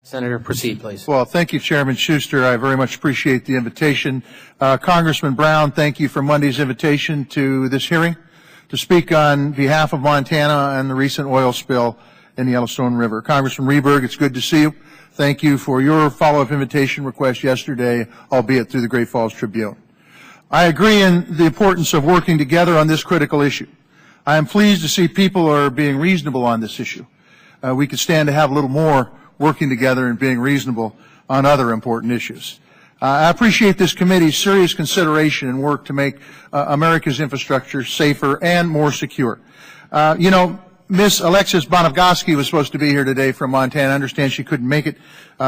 Senator, proceed, please. Well, thank you, Chairman Schuster. I very much appreciate the invitation. Congressman Brown, thank you for Monday's invitation to this hearing to speak on behalf of Montana and the recent oil spill in the Yellowstone River. Congressman Rehberg, it's good to see you. Thank you for your follow-up invitation request yesterday, albeit through the Great Falls Tribune. I agree in the importance of working together on this critical issue. I am pleased to see people are being reasonable on this issue. We could stand to have a little more working together and being reasonable on other important issues. I appreciate this committee's serious consideration and work to make America's infrastructure safer and more secure. Ms. Alexis Bonavgoski was supposed to be here today from Montana. I understand she couldn't make it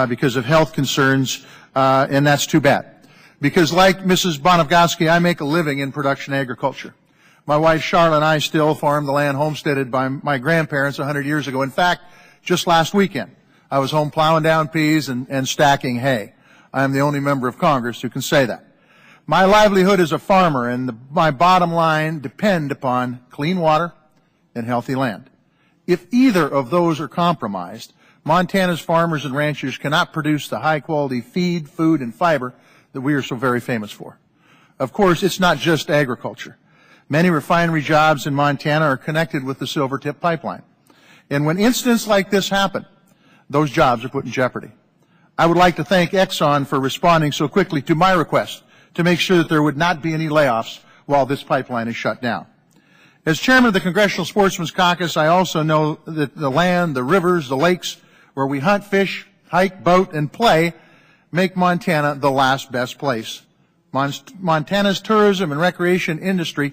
because of health concerns, and that's too bad. Because like Mrs. Bonavgoski, I make a living in production agriculture. My wife Charlotte and I still farm the land homesteaded by my grandparents 100 years ago. In fact, just last weekend, I was home plowing down peas and stacking hay. I am the only member of Congress who can say that. My livelihood is a farmer, and my bottom line depend upon clean water and healthy land. If either of those are compromised, Montana's farmers and ranchers cannot produce the high-quality feed, food, and fiber that we are so very famous for. Of course, it's not just agriculture. Many refinery jobs in Montana are connected with the Silvertip pipeline. And when incidents like this happen, those jobs are put in jeopardy. I would like to thank Exxon for responding so quickly to my request to make sure that there would not be any layoffs while this pipeline is shut down. As chairman of the Congressional Sportsmen's Caucus, I also know that the land, the rivers, the lakes where we hunt, fish, hike, boat, and play make Montana the last best place. Montana's tourism and recreation industry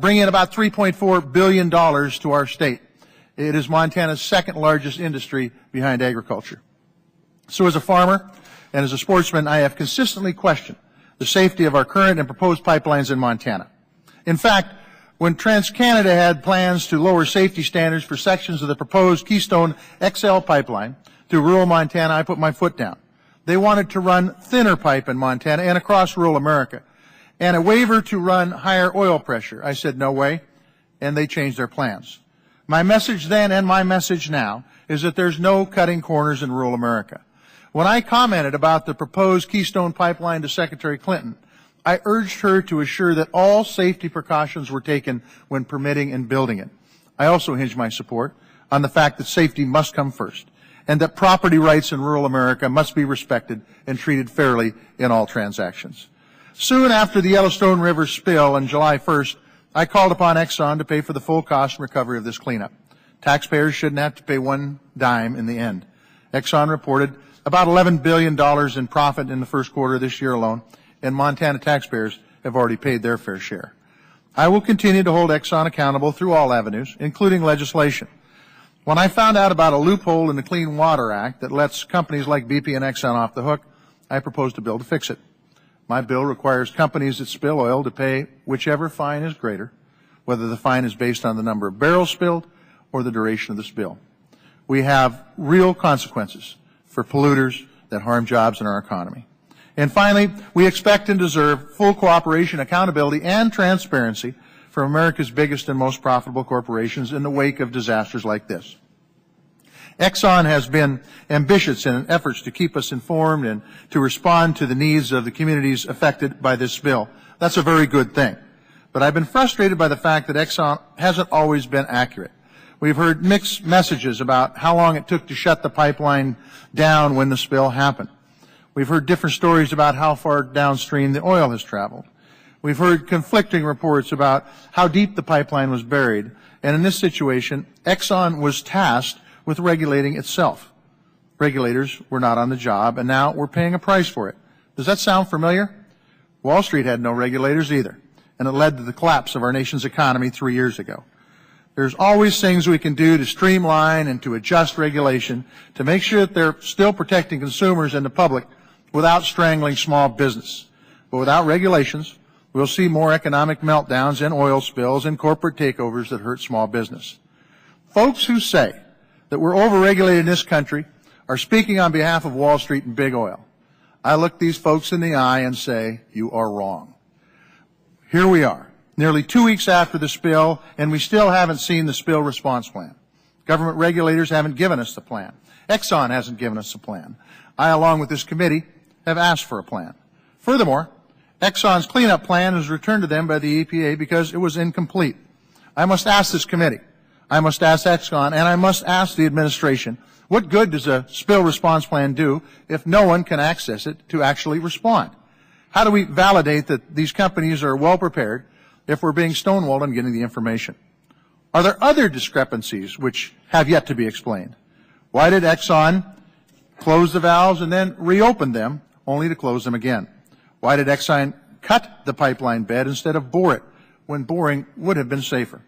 bring in about $3.4 billion to our state. It is Montana's second largest industry behind agriculture. So as a farmer and as a sportsman, I have consistently questioned the safety of our current and proposed pipelines in Montana. In fact, when TransCanada had plans to lower safety standards for sections of the proposed Keystone XL pipeline through rural Montana, I put my foot down. They wanted to run thinner pipe in Montana and across rural America, and a waiver to run higher oil pressure. I said, no way, and they changed their plans. My message then and my message now is that there's no cutting corners in rural America. When I commented about the proposed Keystone pipeline to Secretary Clinton, I urged her to assure that all safety precautions were taken when permitting and building it. I also hinged my support on the fact that safety must come first, and that property rights in rural America must be respected and treated fairly in all transactions. Soon after the Yellowstone River spill on July 1st, I called upon Exxon to pay for the full cost and recovery of this cleanup. Taxpayers shouldn't have to pay one dime in the end. Exxon reported about $11 billion in profit in the first quarter of this year alone, and Montana taxpayers have already paid their fair share. I will continue to hold Exxon accountable through all avenues, including legislation. When I found out about a loophole in the Clean Water Act that lets companies like BP and Exxon off the hook, I proposed a bill to fix it. My bill requires companies that spill oil to pay whichever fine is greater, whether the fine is based on the number of barrels spilled or the duration of the spill. We have real consequences for polluters that harm jobs in our economy. And finally, we expect and deserve full cooperation, accountability, and transparency from America's biggest and most profitable corporations in the wake of disasters like this. Exxon has been ambitious in efforts to keep us informed and to respond to the needs of the communities affected by this spill. That's a very good thing. But I've been frustrated by the fact that Exxon hasn't always been accurate. We've heard mixed messages about how long it took to shut the pipeline down when the spill happened. We've heard different stories about how far downstream the oil has traveled. We've heard conflicting reports about how deep the pipeline was buried. And in this situation, Exxon was tasked with regulating itself. Regulators were not on the job, and now we're paying a price for it. Does that sound familiar? Wall Street had no regulators either, and it led to the collapse of our nation's economy 3 years ago. There's always things we can do to streamline and to adjust regulation to make sure that they're still protecting consumers and the public without strangling small business. But without regulations, we'll see more economic meltdowns and oil spills and corporate takeovers that hurt small business. Folks who say that we're overregulated in this country are speaking on behalf of Wall Street and big oil. I look these folks in the eye and say, you are wrong. Here we are, nearly 2 weeks after the spill, and we still haven't seen the spill response plan. Government regulators haven't given us the plan. Exxon hasn't given us a plan. I, along with this committee, have asked for a plan. Furthermore, Exxon's cleanup plan was returned to them by the EPA because it was incomplete. I must ask this committee, I must ask Exxon, and I must ask the administration, what good does a spill response plan do if no one can access it to actually respond? How do we validate that these companies are well prepared if we're being stonewalled on getting the information? Are there other discrepancies which have yet to be explained? Why did Exxon close the valves and then reopen them only to close them again? Why did Exxon cut the pipeline bed instead of bore it when boring would have been safer?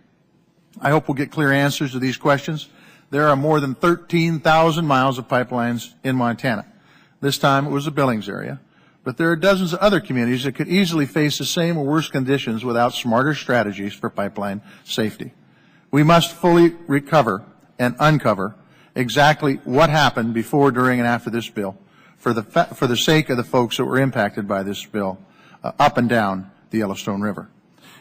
I hope we'll get clear answers to these questions. There are more than 13,000 miles of pipelines in Montana. This time it was the Billings area, but there are dozens of other communities that could easily face the same or worse conditions without smarter strategies for pipeline safety. We must fully recover and uncover exactly what happened before, during, and after this bill for the sake of the folks that were impacted by this bill up and down the Yellowstone River.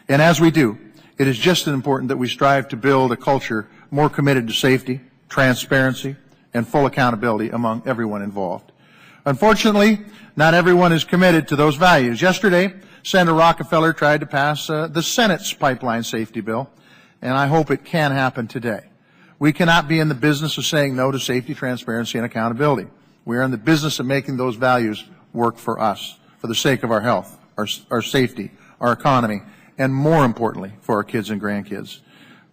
And as we do, it is just as important that we strive to build a culture more committed to safety, transparency, and full accountability among everyone involved. Unfortunately, not everyone is committed to those values. Yesterday, Senator Rockefeller tried to pass the Senate's pipeline safety bill, and I hope it can happen today. We cannot be in the business of saying no to safety, transparency, and accountability. We are in the business of making those values work for us, for the sake of our health, our safety, our economy, and more importantly, for our kids and grandkids.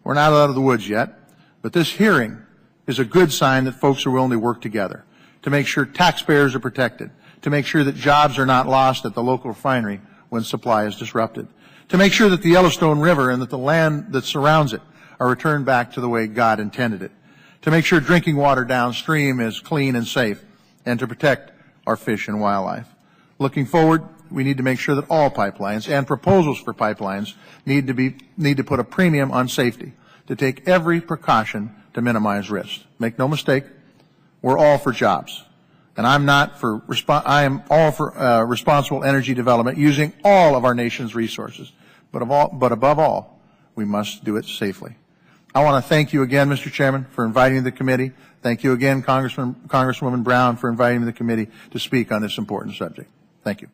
We're not out of the woods yet, but this hearing is a good sign that folks are willing to work together to make sure taxpayers are protected, to make sure that jobs are not lost at the local refinery when supply is disrupted, to make sure that the Yellowstone River and that the land that surrounds it are returned back to the way God intended it, to make sure drinking water downstream is clean and safe, and to protect our fish and wildlife. Looking forward, we need to make sure that all pipelines and proposals for pipelines need to put a premium on safety, to take every precaution to minimize risk. Make no mistake, we're all for jobs, and I am all for responsible energy development using all of our nation's resources. But above all, we must do it safely. I want to thank you again, Mr. Chairman, for inviting the committee. Thank you again, Congresswoman Brown, for inviting the committee to speak on this important subject. Thank you.